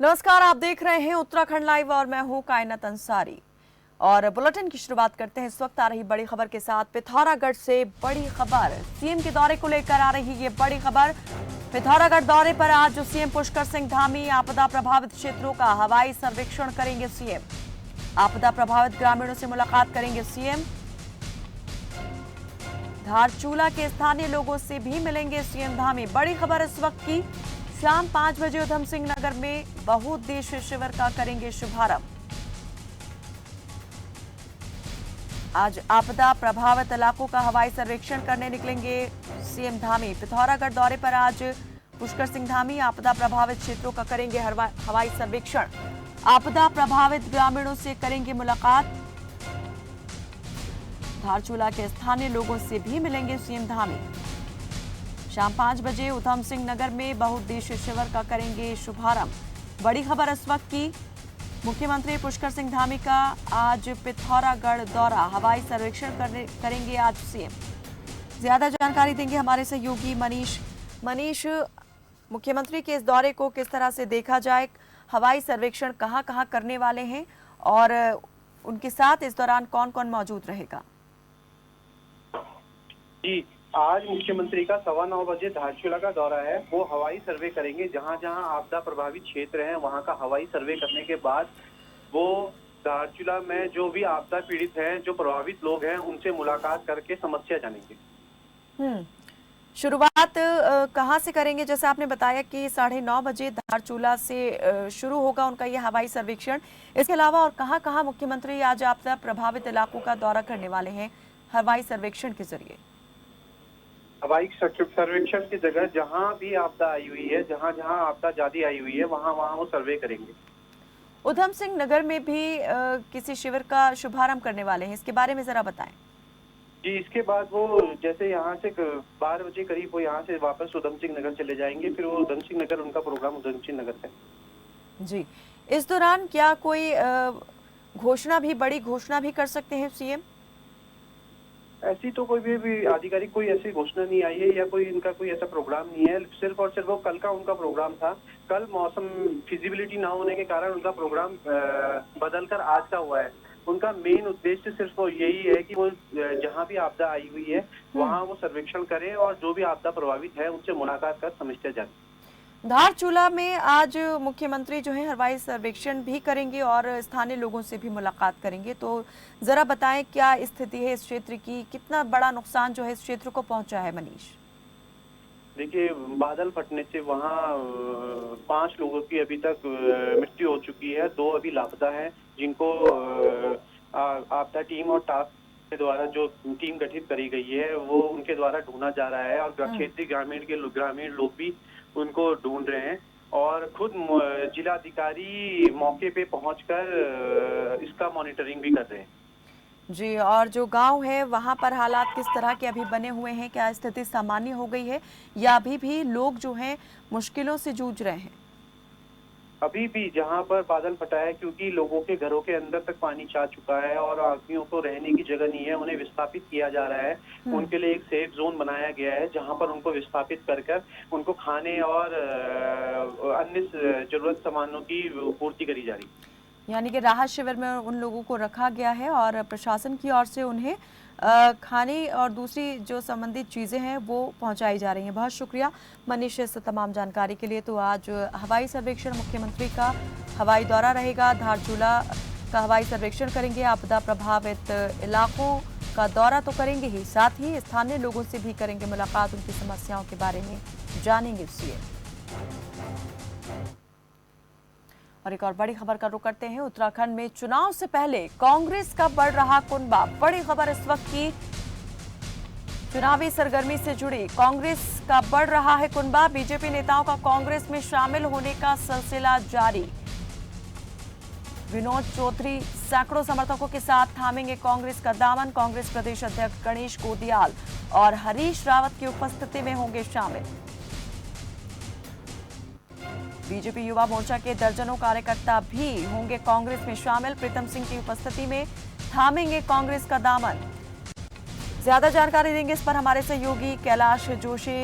नमस्कार, आप देख रहे हैं उत्तराखंड लाइव और मैं हूं कायनात अंसारी। और बुलेटिन की शुरुआत करते हैं इस वक्त आ रही बड़ी खबर के साथ। पिथौरागढ़ से बड़ी खबर, सीएम के दौरे को लेकर आ रही ये बड़ी खबर। पिथौरागढ़ दौरे पर आज सीएम पुष्कर सिंह धामी आपदा प्रभावित क्षेत्रों का हवाई सर्वेक्षण करेंगे सीएम। आपदा प्रभावित ग्रामीणों से मुलाकात करेंगे सीएम। धारचूला के स्थानीय लोगों से भी मिलेंगे सीएम धामी। बड़ी खबर इस वक्त की, शाम 5 बजे उधम सिंह नगर में बहुउद्देशीय शिविर का करेंगे शुभारंभ। आज आपदा प्रभावित इलाकों का हवाई सर्वेक्षण करने निकलेंगे सीएम धामी। पिथौरागढ़ दौरे पर आज पुष्कर सिंह धामी आपदा प्रभावित क्षेत्रों का करेंगे हवाई सर्वेक्षण। आपदा प्रभावित ग्रामीणों से करेंगे मुलाकात। धारचूला के स्थानीय लोगों से भी मिलेंगे सीएम धामी। शाम 5 बजे उधम सिंह नगर में बहुउद्देशीय शिविर का करेंगे शुभारंभ। बड़ी खबर इस वक्त की, मुख्यमंत्री पुष्कर सिंह धामी का आज पिथौरागढ़ दौरा, हवाई सर्वेक्षण करेंगे आज सीएम। ज्यादा जानकारी देंगे हमारे सहयोगी मनीष। मनीष, मुख्यमंत्री के इस दौरे को किस तरह से देखा जाए, हवाई सर्वेक्षण कहां कहां करने वाले हैं और उनके साथ इस दौरान कौन कौन मौजूद रहेगा? जी, आज मुख्यमंत्री का 9:15 बजे धारचूला का दौरा है। वो हवाई सर्वे करेंगे। जहां जहां आपदा प्रभावित क्षेत्र हैं वहां का हवाई सर्वे करने के बाद वो धारचूला में जो भी आपदा पीड़ित हैं, जो प्रभावित लोग हैं, उनसे मुलाकात करके समस्या जानेंगे। शुरुआत कहां से करेंगे? जैसे आपने बताया कि 9:30 बजे धारचूला से शुरू होगा उनका ये हवाई सर्वेक्षण। इसके अलावा और कहां कहां मुख्यमंत्री आज आपदा प्रभावित इलाकों का दौरा करने वाले हैं हवाई सर्वेक्षण के जरिए? हवाई सर्वेक्षण की जगह जहां भी आपदा आई हुई है, जहां जहां आपदा ज्यादा आई हुई है, वहां वहां वो सर्वे करेंगे। उधम सिंह नगर में भी किसी शिविर का शुभारंभ करने वाले हैं, इसके बारे में जरा बताएं। जी, इसके बाद वो जैसे यहाँ से 12 बजे करीब वो यहाँ से वापस उधम सिंह नगर चले जाएंगे। फिर वो उधम सिंह नगर, उनका प्रोग्राम उधम सिंह नगर है। जी, इस दौरान क्या कोई बड़ी घोषणा भी कर सकते हैं सीएम? ऐसी तो कोई भी आधिकारिक कोई ऐसी घोषणा नहीं आई है या कोई इनका कोई ऐसा प्रोग्राम नहीं है। सिर्फ और सिर्फ वो कल का उनका प्रोग्राम था। कल मौसम फिजिबिलिटी ना होने के कारण उनका प्रोग्राम बदलकर आज का हुआ है। उनका मेन उद्देश्य सिर्फ वो यही है कि वो जहां भी आपदा आई हुई है वहां वो सर्वेक्षण करें और जो भी आपदा प्रभावित है उनसे मुलाकात कर समस्या जाने। धारचूला में आज मुख्यमंत्री जो है हवाई सर्वेक्षण भी करेंगे और स्थानीय लोगों से भी मुलाकात करेंगे, तो जरा बताएं क्या स्थिति है इस क्षेत्र की, कितना बड़ा नुकसान जो है इस क्षेत्र को पहुंचा है? मनीष, देखिए, बादल फटने से वहाँ 5 लोगों की अभी तक मृत्यु हो चुकी है। 2 अभी लापता हैं, जिनको आपदा टीम और टास्क के द्वारा जो टीम गठित करी गई है वो उनके द्वारा ढूंढा जा रहा है। और क्षेत्रीय ग्रामीण लोग भी उनको ढूंढ रहे हैं और खुद जिलाधिकारी मौके पे पहुंचकर इसका मॉनिटरिंग भी कर रहे हैं। जी, और जो गांव है वहां पर हालात किस तरह के अभी बने हुए हैं? क्या स्थिति सामान्य हो गई है या अभी भी लोग जो हैं मुश्किलों से जूझ रहे हैं? अभी भी जहां पर बादल फटा है, क्योंकि लोगों के घरों के अंदर तक पानी जा चुका है और आदमियों को रहने की जगह नहीं है, उन्हें विस्थापित किया जा रहा है। उनके लिए एक सेफ जोन बनाया गया है जहां पर उनको विस्थापित कर उनको खाने और अन्य जरूरत सामानों की पूर्ति करी जा रही है। यानी कि राहत शिविर में उन लोगों को रखा गया है और प्रशासन की ओर से उन्हें खाने और दूसरी जो संबंधित चीज़ें हैं वो पहुंचाई जा रही हैं। बहुत शुक्रिया मनीष इस तमाम जानकारी के लिए। तो आज हवाई सर्वेक्षण, मुख्यमंत्री का हवाई दौरा रहेगा, धारचूला का हवाई सर्वेक्षण करेंगे, आपदा प्रभावित इलाकों का दौरा तो करेंगे ही, साथ ही स्थानीय लोगों से भी करेंगे मुलाकात, उनकी समस्याओं के बारे में जानेंगे सीएम। और एक और बड़ी खबर का रुख करते हैं। उत्तराखंड में चुनाव से पहले कांग्रेस का बढ़ रहा कुनबा। बड़ी खबर इस वक्त की, चुनावी सरगर्मी से जुड़ी कांग्रेस का बढ़ रहा है कुनबा। बीजेपी नेताओं का कांग्रेस में शामिल होने का सिलसिला जारी। विनोद चौधरी सैकड़ों समर्थकों के साथ थामेंगे कांग्रेस का दामन। कांग्रेस प्रदेश अध्यक्ष गणेश गोदियाल और हरीश रावत की उपस्थिति में होंगे शामिल। बीजेपी युवा मोर्चा के दर्जनों कार्यकर्ता भी होंगे कांग्रेस में शामिल। प्रीतम सिंह की उपस्थिति में थामेंगे कांग्रेस का दामन। ज्यादा जानकारी देंगे इस पर हमारे सहयोगी कैलाश जोशी।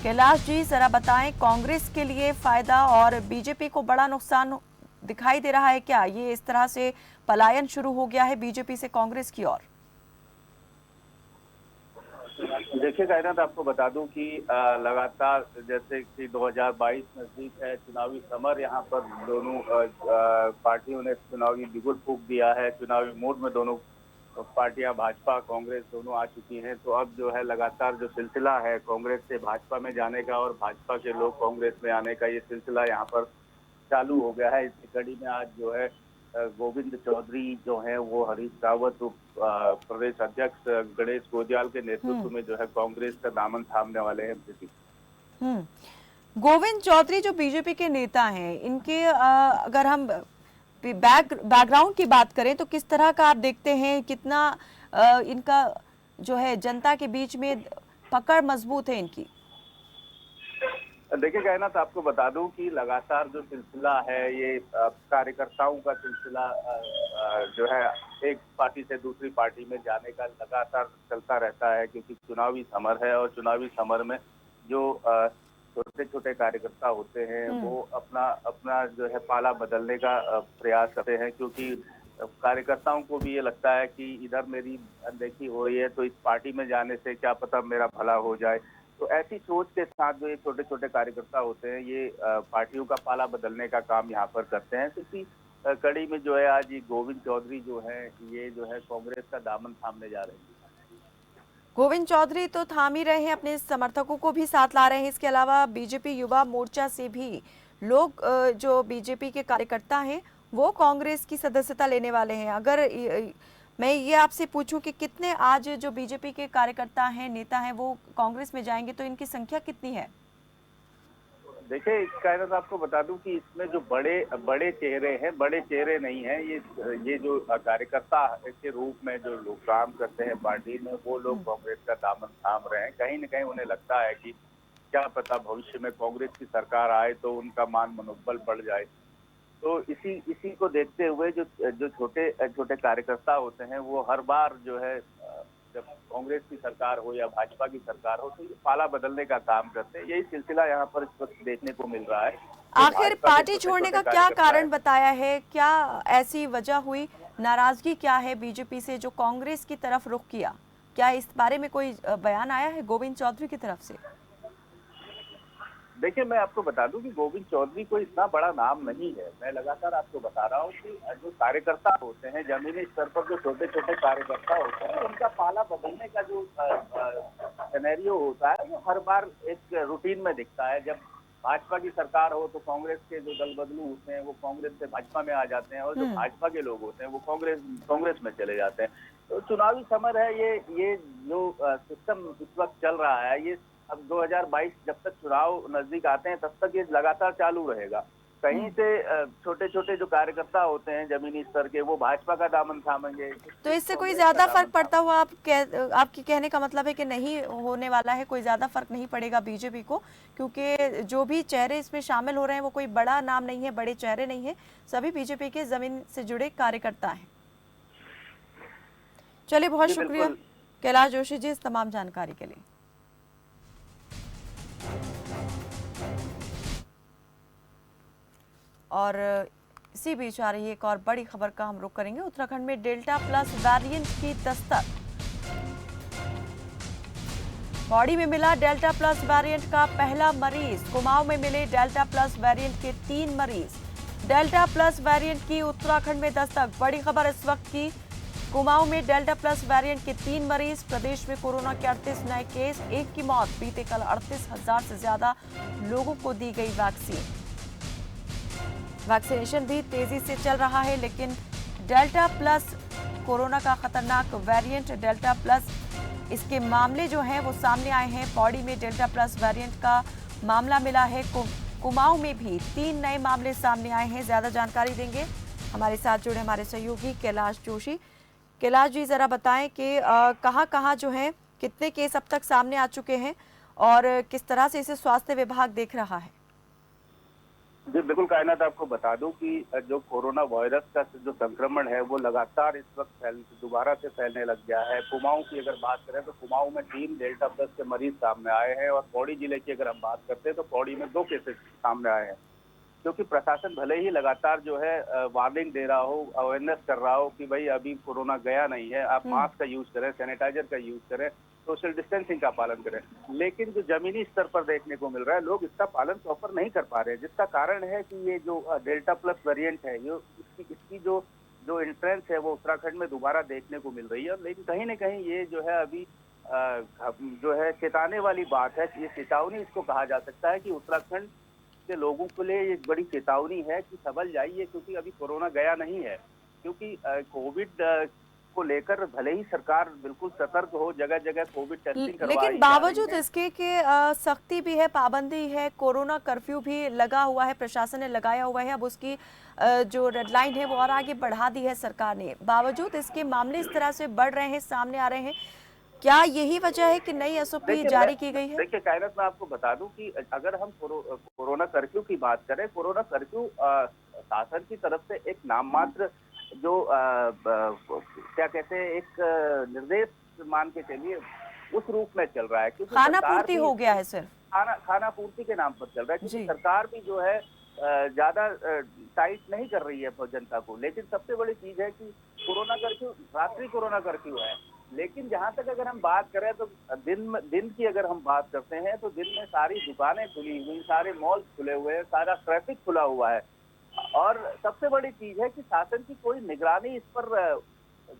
कैलाश जी जरा बताएं, कांग्रेस के लिए फायदा और बीजेपी को बड़ा नुकसान दिखाई दे रहा है क्या? ये इस तरह से पलायन शुरू हो गया है बीजेपी से कांग्रेस की ओर। देखिए कायनात, आपको बता दूं कि लगातार जैसे कि 2022 नजदीक है, चुनावी समर यहाँ पर दोनों पार्टियों ने चुनावी बिगुल फूंक दिया है। चुनावी मोड में दोनों पार्टियां, भाजपा कांग्रेस दोनों आ चुकी हैं। तो अब जो है लगातार जो सिलसिला है कांग्रेस से भाजपा में जाने का और भाजपा के लोग कांग्रेस में आने का, ये सिलसिला यहाँ पर चालू हो गया है। इसी कड़ी में आज जो है गोविंद चौधरी जो है वो हरीश रावत प्रदेश अध्यक्ष गणेश गोदियाल के नेतृत्व में जो है कांग्रेस का दामन थामने वाले हैं। गोविंद चौधरी जो बीजेपी के नेता हैं, इनके अगर हम बैकग्राउंड की बात करें तो किस तरह का आप देखते हैं? कितना इनका जो है जनता के बीच में पकड़ मजबूत है इनकी? देखिए कहना तो आपको बता दूं कि लगातार जो सिलसिला है ये कार्यकर्ताओं का सिलसिला जो है एक पार्टी से दूसरी पार्टी में जाने का लगातार चलता रहता है, क्योंकि चुनावी समर है और चुनावी समर में जो छोटे छोटे कार्यकर्ता होते हैं वो अपना अपना जो है पाला बदलने का प्रयास करते हैं, क्योंकि कार्यकर्ताओं को भी ये लगता है कि इधर मेरी अनदेखी हो रही है तो इस पार्टी में जाने से क्या पता मेरा भला हो जाए। तो ऐसी सोच के साथ जो ये छोटे छोटे कार्यकर्ता होते हैं ये पार्टियों का पाला बदलने का काम यहाँ पर करते हैं। इसी कड़ी में जो है आज ये गोविंद चौधरी जो है ये जो है कांग्रेस का दामन थामने जा रहे हैं। गोविंद चौधरी तो थाम ही रहे हैं, अपने समर्थकों को भी साथ ला रहे हैं। इसके अलावा बीजेपी युवा मोर्चा से भी लोग जो बीजेपी के कार्यकर्ता हैं वो कांग्रेस की सदस्यता लेने वाले हैं। अगर मैं ये आपसे पूछूं कि कितने आज जो बीजेपी के कार्यकर्ता हैं, नेता हैं, वो कांग्रेस में जाएंगे तो इनकी संख्या कितनी है? देखिए इस कारण आपको बता दूं कि इसमें जो बड़े बड़े चेहरे हैं, बड़े चेहरे नहीं हैं। ये जो कार्यकर्ता के रूप में जो लोग काम करते हैं पार्टी में, वो लोग कांग्रेस का दामन थाम रहे हैं। कहीं न कहीं उन्हें लगता है कि क्या पता भविष्य में कांग्रेस की सरकार आए तो उनका मान मनोबल बढ़ जाए। तो इसी को देखते हुए जो छोटे छोटे कार्यकर्ता होते हैं वो हर बार जो है जब कांग्रेस की सरकार हो या भाजपा की सरकार हो तो ये पाला बदलने का काम करते हैं। यही सिलसिला यहाँ पर इस वक्त देखने को मिल रहा है। आखिर पार्टी छोड़ने का क्या कारण बताया है? क्या ऐसी वजह हुई? नाराजगी क्या है बीजेपी से जो कांग्रेस की तरफ रुख किया? क्या इस बारे में कोई बयान आया है गोविंद चौधरी की तरफ से? देखिए मैं आपको बता दूं कि गोविंद चौधरी कोई इतना बड़ा नाम नहीं है। मैं लगातार आपको बता रहा हूं कि जो कार्यकर्ता होते हैं जमीनी स्तर पर, जो छोटे छोटे कार्यकर्ता होते हैं, उनका पाला बदलने का जो सिनेरियो होता है वो हर बार एक रूटीन में दिखता है। जब भाजपा की सरकार हो तो कांग्रेस के जो दल बदलू होते हैं वो कांग्रेस से भाजपा में आ जाते हैं और जो भाजपा के लोग होते हैं वो कांग्रेस में चले जाते हैं। तो चुनावी समर है, ये जो सिस्टम इस वक्त चल रहा है ये अब 2022 जब तक चुनाव नजदीक आते हैं तब तक ये लगातार चालू रहेगा। कहीं से छोटे छोटे जो कार्यकर्ता होते हैं जमीनी स्तर के वो भाजपा का दामन थामेंगे। तो इससे कोई ज्यादा फर्क पड़ता हुआ आपकी कहने का मतलब है कि नहीं होने वाला है? कोई ज्यादा फर्क नहीं पड़ेगा बीजेपी को, क्योंकि जो भी चेहरे इसमें शामिल हो रहे हैं वो कोई बड़ा नाम नहीं है, बड़े चेहरे नहीं है, सभी बीजेपी के जमीन से जुड़े कार्यकर्ता हैं। चलिए, बहुत शुक्रिया कैलाश जोशी जी इस तमाम जानकारी के लिए। और इसी बीच आ रही एक और बड़ी खबर का हम रुख करेंगे। उत्तराखंड में डेल्टा प्लस वेरिएंट की दस्तक। पौड़ी में मिला डेल्टा प्लस वेरिएंट का पहला मरीज। कुमाऊं में मिले डेल्टा प्लस वेरिएंट के 3 मरीज। डेल्टा प्लस वेरिएंट की उत्तराखंड में दस्तक। बड़ी खबर इस वक्त की। कुमाऊं में डेल्टा प्लस वेरिएंट के 3 मरीज। प्रदेश में कोरोना के 38 नए केस, 1 की मौत। बीते कल 38,000 से ज्यादा लोगों को दी गई वैक्सीन। वैक्सीनेशन भी तेजी से चल रहा है, लेकिन डेल्टा प्लस कोरोना का खतरनाक वेरिएंट डेल्टा प्लस, इसके मामले जो हैं वो सामने आए हैं। पौड़ी में डेल्टा प्लस वेरिएंट का मामला मिला है। कुमाऊं में भी 3 नए मामले सामने आए हैं। ज्यादा जानकारी देंगे हमारे साथ जुड़े हमारे सहयोगी कैलाश जोशी। कैलाश जी जरा बताएं कि कहाँ जो है कितने केस अब तक सामने आ चुके हैं और किस तरह से इसे स्वास्थ्य विभाग देख रहा है? जी बिल्कुल कायनात, आपको बता दूं कि जो कोरोना वायरस का जो संक्रमण है वो लगातार इस वक्त दोबारा से फैलने लग गया है। कुमाऊं की अगर बात करें तो कुमाऊं में 3 डेल्टा प्लस के मरीज सामने आए हैं, और पौड़ी जिले की अगर हम बात करते हैं तो पौड़ी में 2 केसेस सामने आए हैं। क्योंकि प्रशासन भले ही लगातार जो है वार्निंग दे रहा हो, अवेयरनेस कर रहा हो कि भाई अभी कोरोना गया नहीं है, आप मास्क का यूज करें, सैनिटाइजर का यूज करें, सोशल डिस्टेंसिंग का पालन करें, लेकिन जो जमीनी स्तर पर देखने को मिल रहा है लोग इसका पालन प्रॉपर नहीं कर पा रहे हैं, जिसका कारण है कि ये जो डेल्टा प्लस वेरिएंट है, ये इसकी जो जो एंट्रेंस है वो उत्तराखंड में दोबारा देखने को मिल रही है। लेकिन कहीं ना कहीं ये जो है अभी जो है चेताने वाली बात है, ये चेतावनी इसको कहा जा सकता है कि उत्तराखंड के लोगों के लिए एक बड़ी चेतावनी है कि संभल जाइए, क्योंकि अभी कोरोना गया नहीं है। क्योंकि कोविड को लेकर भले ही सरकार बिल्कुल सतर्क हो, जगह जगह कोविड टेस्टिंग करवा रही है, लेकिन बावजूद इसके कि सख्ती भी है, पाबंदी है, कोरोना कर्फ्यू भी लगा हुआ है, प्रशासन ने लगाया हुआ है, अब उसकी जो डेडलाइन है वो और आगे बढ़ा दी है सरकार ने, बावजूद इसके मामले इस तरह से बढ़ रहे हैं, सामने आ रहे हैं। क्या यही वजह है कि नई एसओपी जारी की गई है? देखिए कायनात, मैं आपको बता दूं कि अगर हम कोरोना कर्फ्यू की बात करें, कोरोना कर्फ्यू शासन की तरफ से एक नाम मात्र जो क्या कहते हैं एक निर्देश मान के चलिए उस रूप में चल रहा है, क्योंकि खाना पूर्ति हो गया है, सिर्फ खाना पूर्ति के नाम पर चल रहा है, क्योंकि सरकार भी जो है ज्यादा टाइट नहीं कर रही है जनता को। लेकिन सबसे बड़ी चीज है कि कोरोना कर्फ्यू रात्रि कोरोना कर्फ्यू है, लेकिन जहां तक अगर हम बात करें तो दिन की अगर हम बात करते हैं तो दिन में सारी दुकानें खुली हुई, सारे मॉल खुले हुए हैं, सारा ट्रैफिक खुला हुआ है, और सबसे बड़ी चीज है कि शासन की कोई निगरानी इस पर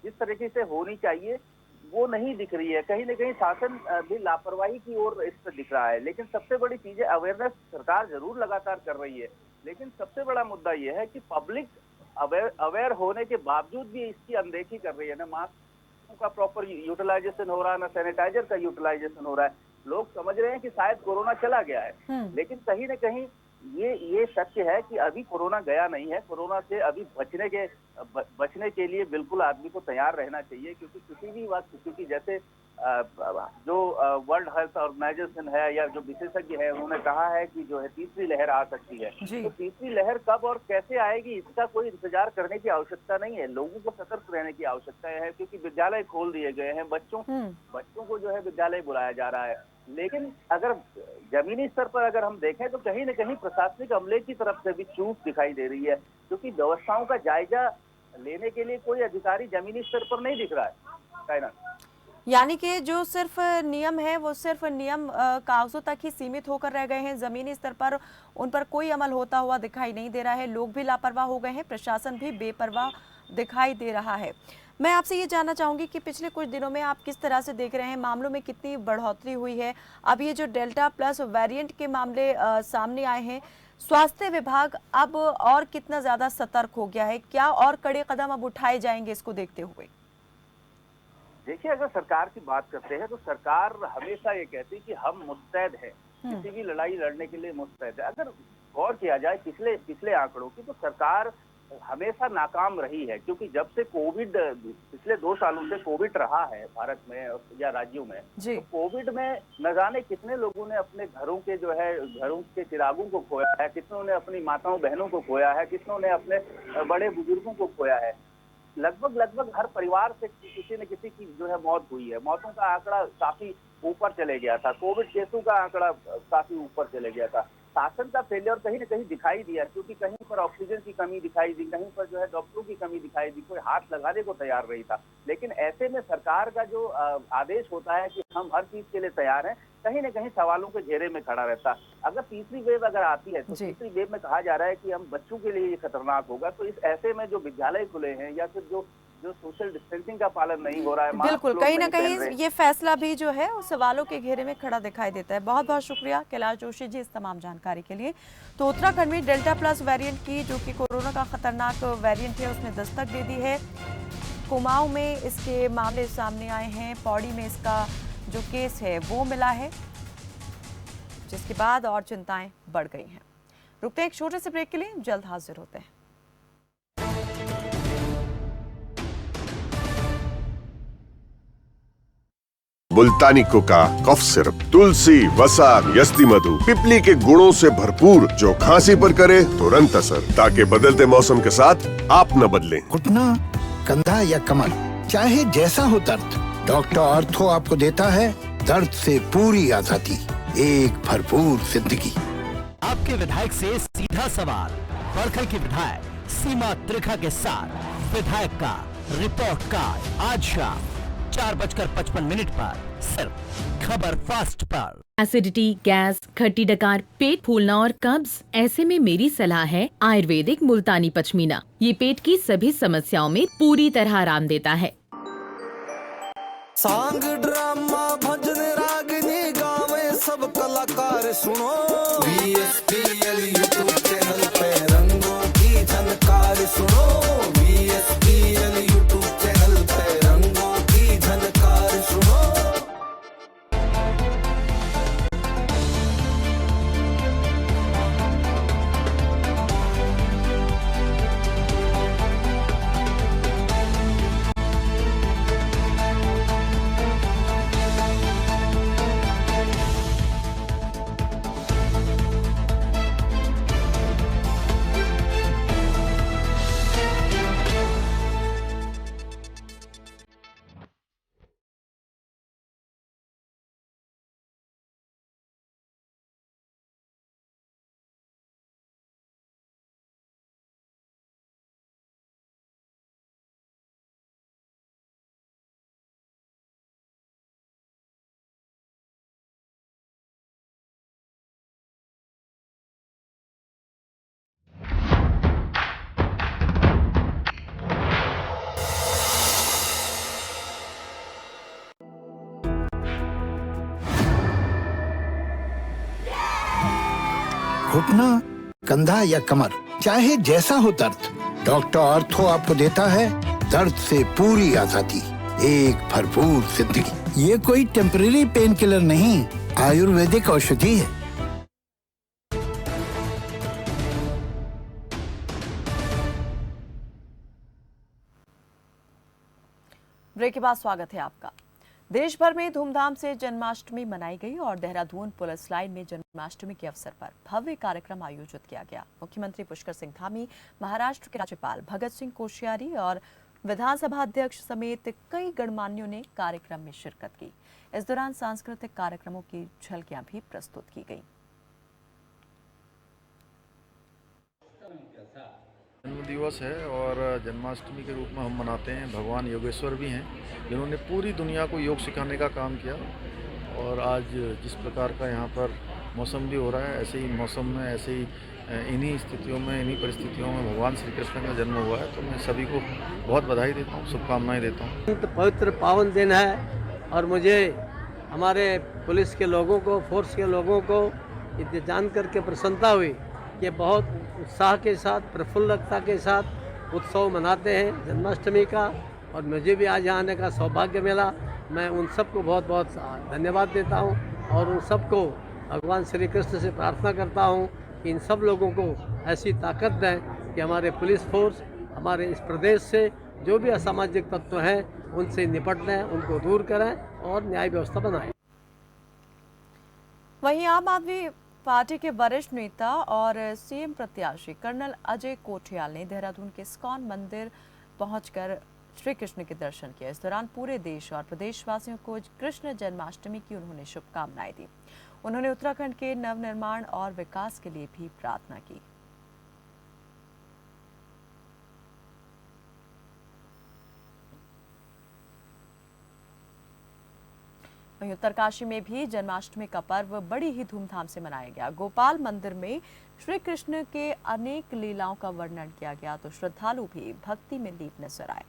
जिस तरीके से होनी चाहिए वो नहीं दिख रही है। कहीं न कहीं शासन भी लापरवाही की ओर इस पर दिख रहा है। लेकिन सबसे बड़ी चीज है, अवेयरनेस सरकार जरूर लगातार कर रही है, लेकिन सबसे बड़ा मुद्दा ये है कि पब्लिक अवेयर होने के बावजूद भी इसकी अनदेखी कर रही है। ना मास्क का प्रॉपर यूटिलाइजेशन हो रहा है, ना सैनिटाइजर का यूटिलाइजेशन हो रहा है। लोग समझ रहे हैं कि शायद कोरोना चला गया है, लेकिन कहीं न कहीं ये सत्य है कि अभी कोरोना गया नहीं है। कोरोना से अभी बचने के लिए बिल्कुल आदमी को तैयार रहना चाहिए, क्योंकि किसी भी वक्त, क्योंकि जैसे जो वर्ल्ड हेल्थ ऑर्गेनाइजेशन है या जो विशेषज्ञ है उन्होंने कहा है कि जो है तीसरी लहर आ सकती है। तो तीसरी लहर कब और कैसे आएगी इसका कोई इंतजार करने की आवश्यकता नहीं है, लोगों को सतर्क रहने की आवश्यकता है, क्योंकि विद्यालय खोल दिए गए हैं, बच्चों को जो है विद्यालय बुलाया जा रहा है। लेकिन अगर जमीनी स्तर पर अगर हम देखें तो कहीं न कहीं प्रशासनिक अमले की तरफ से भी चूक दिखाई दे रही है, क्योंकि व्यवस्थाओं का जायजा लेने के लिए कोई अधिकारी जमीनी स्तर पर नहीं दिख रहा है। यानी कि जो सिर्फ नियम है वो सिर्फ नियम कागजों तक ही सीमित होकर रह गए हैं, जमीनी स्तर पर उन पर कोई अमल होता हुआ दिखाई नहीं दे रहा है। लोग भी लापरवाह हो गए हैं, प्रशासन भी बेपरवाह दिखाई दे रहा है। मैं आपसे ये जानना चाहूंगी कि पिछले कुछ दिनों में आप किस तरह से देख रहे हैं, मामलों में कितनी बढ़ोतरी हुई है? अब ये जो डेल्टा प्लस वेरिएंट के मामले सामने आए हैं, स्वास्थ्य विभाग अब और कितना ज्यादा सतर्क हो गया है? क्या और कड़े कदम अब उठाए जाएंगे इसको देखते हुए? देखिए, अगर सरकार की बात करते हैं तो सरकार हमेशा ये कहती है कि हम मुस्तैद हैं, किसी भी लड़ाई लड़ने के लिए मुस्तैद है। अगर गौर किया जाए पिछले आंकड़ों की, तो सरकार हमेशा नाकाम रही है, क्योंकि जब से कोविड पिछले 2 सालों से कोविड रहा है भारत में या राज्यों में, तो कोविड में न जाने कितने लोगों ने अपने घरों के चिरागों को खोया है, कितनों ने अपनी माताओं बहनों को खोया है, कितनों ने अपने बड़े बुजुर्गों को खोया है। लगभग हर परिवार से किसी न किसी की जो है मौत हुई है। मौतों का आंकड़ा काफी ऊपर चले गया था, कोविड केसों का आंकड़ा काफी ऊपर चले गया था। शासन का फेलियर कहीं न कहीं दिखाई दिया, क्योंकि कहीं पर ऑक्सीजन की कमी दिखाई दी, कहीं पर जो है डॉक्टरों की कमी दिखाई दी, कोई हाथ लगाने को तैयार नहीं था। लेकिन ऐसे में सरकार का जो आदेश होता है कि हम हर चीज के लिए तैयार हैं, कहीं न कहीं सवालों के घेरे में खड़ा रहता। अगर तीसरी वेव अगर आती है तो तीसरी वेव में कहा जा रहा है कि हम बच्चों के लिए ये खतरनाक होगा, तो इस ऐसे में जो विद्यालय खुले हैं या फिर जो सोशल डिस्टेंसिंग का पालन नहीं हो रहा है, बिल्कुल कहीं ना कहीं ये फैसला भी जो है उस सवालों के घेरे में खड़ा दिखाई देता है। बहुत बहुत शुक्रिया कैलाश जोशी जी इस तमाम जानकारी के लिए। तो उत्तराखंड में डेल्टा प्लस वेरिएंट की, जो कि कोरोना का खतरनाक वेरिएंट है, उसने दस्तक दे दी है। कुमाऊं में इसके मामले सामने आए हैं, पौड़ी में इसका जो केस है वो मिला है, जिसके बाद और चिंताएं बढ़ गई हैं। रुकते हैं एक छोटे से ब्रेक के लिए, जल्द हाजिर होते हैं। मुल्तानी कोका कफ सिरप, तुलसी, वसा, यस्ती मधु, पिपली के गुणों से भरपूर, जो खांसी पर करे तुरंत असर, ताकि बदलते मौसम के साथ आप न बदलें। घुटना, कंधा या कमर, चाहे जैसा हो दर्द, डॉक्टर ऑर्थो आपको देता है दर्द से पूरी आजादी, एक भरपूर जिंदगी। आपके विधायक से सीधा सवाल, बड़खल की विधायक सीमा त्रिखा के साथ विधायक का रिपोर्ट कार्ड आज शाम 4:55 पर सिर्फ खबर फास्ट पर। एसिडिटी, गैस, खट्टी डकार, पेट फूलना और कब्ज, ऐसे में मेरी सलाह है आयुर्वेदिक मुल्तानी पचमीना। ये पेट की सभी समस्याओं में पूरी तरह आराम देता है। सांग, ड्रामा, भजन, रागनी गावे सब कलाकार सुनो। VSPL यूट्यूब चैनल पे रंगों की झनकार सुनो। VSPL यूट्यूब चैनल पे रंगों की झनकार सुनो। घुटना, कंधा या कमर, चाहे जैसा हो दर्द, डॉक्टर ऑर्थो आपको देता है दर्द से पूरी आजादी, एक भरपूर जिंदगी। ये कोई टेम्परेरी पेन किलर नहीं, आयुर्वेदिक औषधि है। ब्रेक के बाद स्वागत है आपका। देश भर में धूमधाम से जन्माष्टमी मनाई गई और देहरादून पुलिस लाइन में जन्माष्टमी के अवसर पर भव्य कार्यक्रम आयोजित किया गया। मुख्यमंत्री पुष्कर सिंह धामी, महाराष्ट्र के राज्यपाल भगत सिंह कोश्यारी और विधानसभा अध्यक्ष समेत कई गणमान्यों ने कार्यक्रम में शिरकत की। इस दौरान सांस्कृतिक कार्यक्रमों की झलकियां भी प्रस्तुत की गई। जन्म दिवस है और जन्माष्टमी के रूप में हम मनाते हैं। भगवान योगेश्वर भी हैं जिन्होंने पूरी दुनिया को योग सिखाने का काम किया, और आज जिस प्रकार का यहाँ पर मौसम भी हो रहा है, ऐसे ही मौसम में, ऐसे ही इन्हीं स्थितियों में, इन्हीं परिस्थितियों में भगवान श्री कृष्ण का जन्म हुआ है। तो मैं सभी को बहुत बधाई देता हूँ, शुभकामनाएं देता हूँ। तो पवित्र पावन दिन है और मुझे हमारे पुलिस के लोगों को, फोर्स के लोगों को ये जान करके प्रसन्नता हुई कि बहुत उत्साह के साथ, प्रफुल्लता के साथ उत्सव मनाते हैं जन्माष्टमी का, और मुझे भी आज यहाँ आने का सौभाग्य मिला। मैं उन सबको बहुत बहुत धन्यवाद देता हूँ और उन सबको भगवान श्री कृष्ण से प्रार्थना करता हूँ कि इन सब लोगों को ऐसी ताकत दें कि हमारे पुलिस फोर्स हमारे इस प्रदेश से जो भी असामाजिक तत्व हैं उनसे निपटने, उनको दूर करें और न्याय व्यवस्था बनाएं। वहीं आम आदमी पार्टी के वरिष्ठ नेता और सीएम प्रत्याशी कर्नल अजय कोठियाल ने देहरादून के इस्कॉन मंदिर पहुंचकर श्री कृष्ण के दर्शन किए। इस दौरान पूरे देश और प्रदेशवासियों को कृष्ण जन्माष्टमी की उन्होंने शुभकामनाएं दी। उन्होंने उत्तराखंड के नवनिर्माण और विकास के लिए भी प्रार्थना की। वहीं उत्तरकाशी में भी जन्माष्टमी का पर्व बड़ी ही धूमधाम से मनाया गया। गोपाल मंदिर में श्री कृष्ण के अनेक लीलाओं का वर्णन किया गया, तो श्रद्धालु भी भक्ति में लीन नजर आए।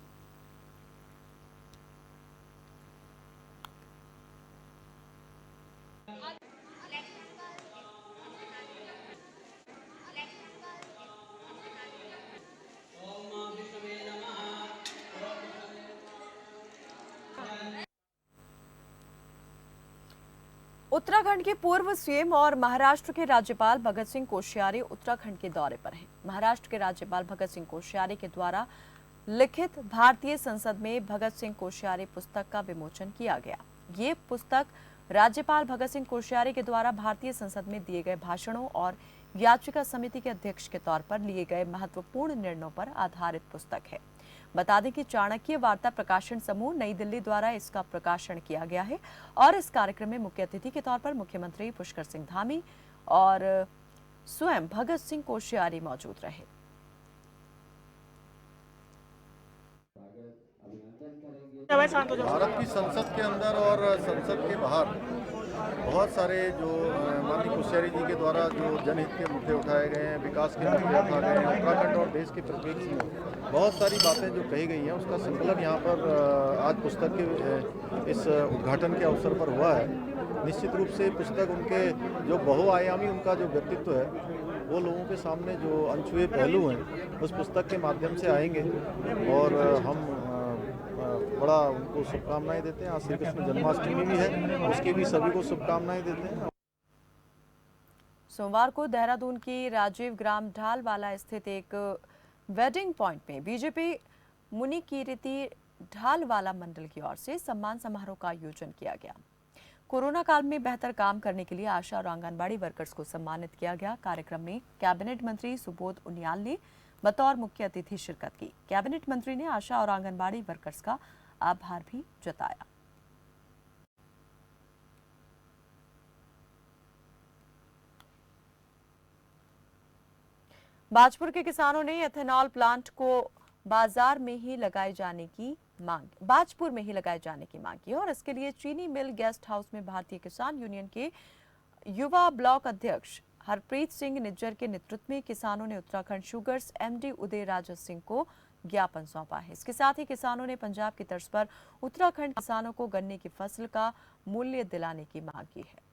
उत्तराखंड के पूर्व सीएम और महाराष्ट्र के राज्यपाल भगत सिंह कोश्यारी उत्तराखंड के दौरे पर हैं। महाराष्ट्र के राज्यपाल भगत सिंह कोश्यारी के द्वारा लिखित भारतीय संसद में भगत सिंह कोश्यारी पुस्तक का विमोचन किया गया। ये पुस्तक राज्यपाल भगत सिंह कोश्यारी के द्वारा भारतीय संसद में दिए गए भाषणों और याचिका समिति के अध्यक्ष के तौर पर लिए गए महत्वपूर्ण निर्णयों पर आधारित पुस्तक है। बता दें कि चाणक्य वार्ता प्रकाशन समूह नई दिल्ली द्वारा इसका प्रकाशन किया गया है और इस कार्यक्रम में मुख्य अतिथि के तौर पर मुख्यमंत्री पुष्कर सिंह धामी और स्वयं भगत सिंह कोश्यारी मौजूद रहे। भारत की संसद के अंदर और संसद के बाहर बहुत सारे जो माननीय कोश्यारी जी के द्वारा जो जनहित के मुद्दे उठाए गए हैं, विकास के मुद्दे उठाए गए हैं, उत्तराखंड और देश के परिप्रेक्ष्य में बहुत सारी बातें जो कही गई हैं उसका संकलन यहाँ पर आज पुस्तक के इस उद्घाटन के अवसर पर हुआ है। निश्चित रूप से पुस्तक उनके जो बहुआयामी उनका जो व्यक्तित्व है वो लोगों के सामने जो अनछुए पहलू हैं उस पुस्तक के माध्यम से आएंगे और हम बड़ा उनको शुभकामनाएं देते हैं। आज श्री कृष्ण जन्माष्टमी भी है, उसकी भी सभी को शुभकामनाएं देते हैं। सोमवार को देहरादून की राजीव ग्राम ढालवाला स्थित एक वेडिंग पॉइंट में बीजेपी मुनिकीर्ति ढालवाला मंडल की ओर से सम्मान समारोह का आयोजन किया गया। कोरोना काल में बेहतर काम करने के लिए आशा और आंगनबाड़ी वर्कर्स को सम्मानित किया गया। कार्यक्रम में कैबिनेट मंत्री सुबोध उनियाल ने बतौर मुख्य अतिथि शिरकत की। कैबिनेट मंत्री ने आशा और आंगनबाड़ी वर्कर्स का आभार भी जताया। बाजपुर के किसानों ने एथेनॉल प्लांट को बाजार में ही लगाए जाने की मांग की और इसके लिए चीनी मिल गेस्ट हाउस में भारतीय किसान यूनियन के युवा ब्लॉक अध्यक्ष हरप्रीत सिंह निज्जर के नेतृत्व में किसानों ने उत्तराखंड शुगर्स एमडी उदय राजा सिंह को ज्ञापन सौंपा है। इसके साथ ही किसानों ने पंजाब की तर्ज पर उत्तराखंड किसानों को गन्ने की फसल का मूल्य दिलाने की मांग की है।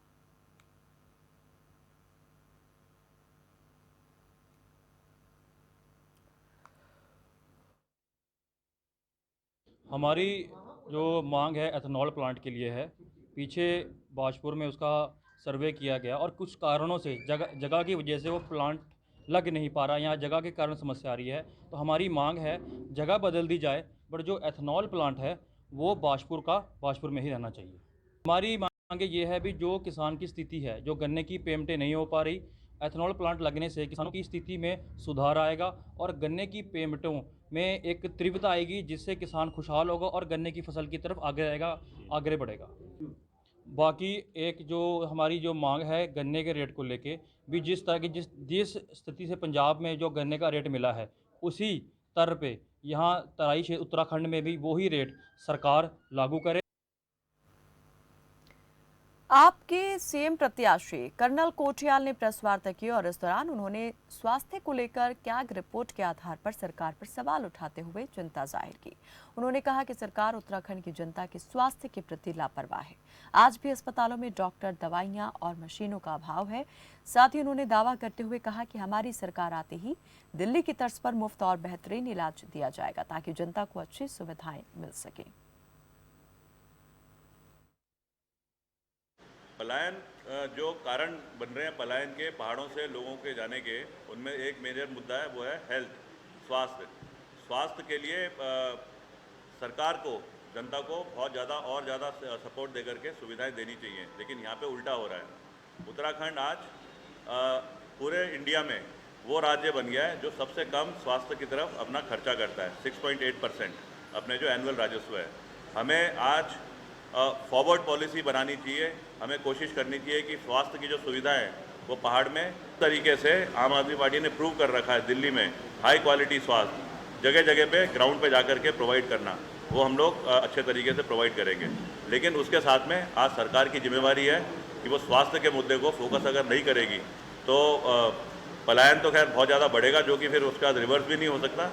हमारी जो मांग है एथेनॉल प्लांट के लिए है। पीछे बाजपुर में उसका सर्वे किया गया और कुछ कारणों से जगह की वजह से वो प्लांट लग नहीं पा रहा, यहाँ जगह के कारण समस्या आ रही है। तो हमारी मांग है जगह बदल दी जाए, बट जो एथेनॉल प्लांट है वो बाजपुर में ही रहना चाहिए। हमारी मांग ये है भी जो किसान की स्थिति है, जो गन्ने की पेमेंटें नहीं हो पा रही, एथेनॉल प्लांट लगने से किसानों की स्थिति में सुधार आएगा और गन्ने की पेमेंटों में एक तीव्रता आएगी, जिससे किसान खुशहाल होगा और गन्ने की फसल की तरफ आगे बढ़ेगा। बाकी एक जो हमारी जो मांग है गन्ने के रेट को लेके भी, जिस तरह की जिस स्थिति से पंजाब में जो गन्ने का रेट मिला है उसी स्तर पे यहाँ तराई क्षेत्र उत्तराखंड में भी वही रेट सरकार लागू करे। आपके सीएम प्रत्याशी कर्नल कोठियाल ने प्रेस वार्ता की और इस दौरान उन्होंने स्वास्थ्य को लेकर कैग रिपोर्ट के आधार पर सरकार पर सवाल उठाते हुए चिंता जाहिर की। उन्होंने कहा कि सरकार उत्तराखंड की जनता के स्वास्थ्य के प्रति लापरवाह है। आज भी अस्पतालों में डॉक्टर, दवाइयां और मशीनों का अभाव है। साथ ही उन्होंने दावा करते हुए कहा कि हमारी सरकार आते ही दिल्ली की तर्ज पर मुफ्त और बेहतरीन इलाज दिया जाएगा ताकि जनता को अच्छी सुविधाएं मिल सके। पलायन जो कारण बन रहे हैं पलायन के, पहाड़ों से लोगों के जाने के, उनमें एक मेजर मुद्दा है, वो है हेल्थ, स्वास्थ्य के लिए सरकार को जनता को बहुत ज़्यादा सपोर्ट देकर के सुविधाएं देनी चाहिए, लेकिन यहाँ पे उल्टा हो रहा है। उत्तराखंड आज पूरे इंडिया में वो राज्य बन गया है जो सबसे कम स्वास्थ्य की तरफ अपना खर्चा करता है, 6.8% अपने जो एनुअल राजस्व है। हमें आज फॉरवर्ड पॉलिसी बनानी चाहिए, हमें कोशिश करनी चाहिए कि स्वास्थ्य की जो सुविधाएं हैं वो पहाड़ में तरीके से, आम आदमी पार्टी ने प्रूव कर रखा है दिल्ली में, हाई क्वालिटी स्वास्थ्य जगह जगह पे ग्राउंड पे जाकर के प्रोवाइड करना, वो हम लोग अच्छे तरीके से प्रोवाइड करेंगे। लेकिन उसके साथ में आज सरकार की जिम्मेवारी है कि वो स्वास्थ्य के मुद्दे को फोकस अगर नहीं करेगी तो पलायन तो खैर बहुत ज़्यादा बढ़ेगा, जो कि फिर उसके बाद रिवर्स भी नहीं हो सकता।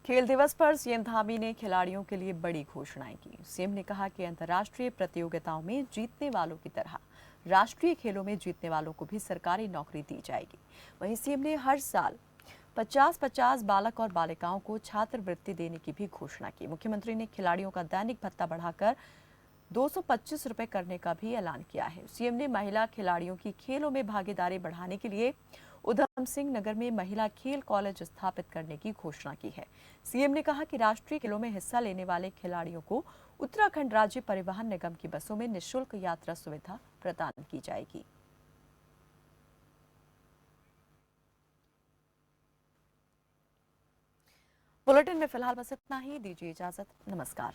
खेल दिवस पर सीएम धामी ने खिलाड़ियों के लिए बड़ी घोषणाएं की। सीएम ने कहा कि अंतर्राष्ट्रीय प्रतियोगिताओं में जीतने वालों की तरह राष्ट्रीय खेलों में जीतने वालों को भी सरकारी नौकरी दी जाएगी। वहीं सीएम ने हर साल 50-50 बालक और बालिकाओं को छात्रवृत्ति देने की भी घोषणा की। मुख्यमंत्री ने खिलाड़ियों का दैनिक भत्ता बढ़ाकर 225 रुपए करने का भी ऐलान किया है। सीएम ने महिला खिलाड़ियों की खेलों में भागीदारी बढ़ाने के लिए उधम सिंह नगर में महिला खेल कॉलेज स्थापित करने की घोषणा की है। सीएम ने कहा कि राष्ट्रीय खेलों में हिस्सा लेने वाले खिलाड़ियों को उत्तराखंड राज्य परिवहन निगम की बसों में निःशुल्क यात्रा सुविधा प्रदान की जाएगी। बुलेटिन में फिलहाल बस इतना ही। दीजिए इजाजत। नमस्कार।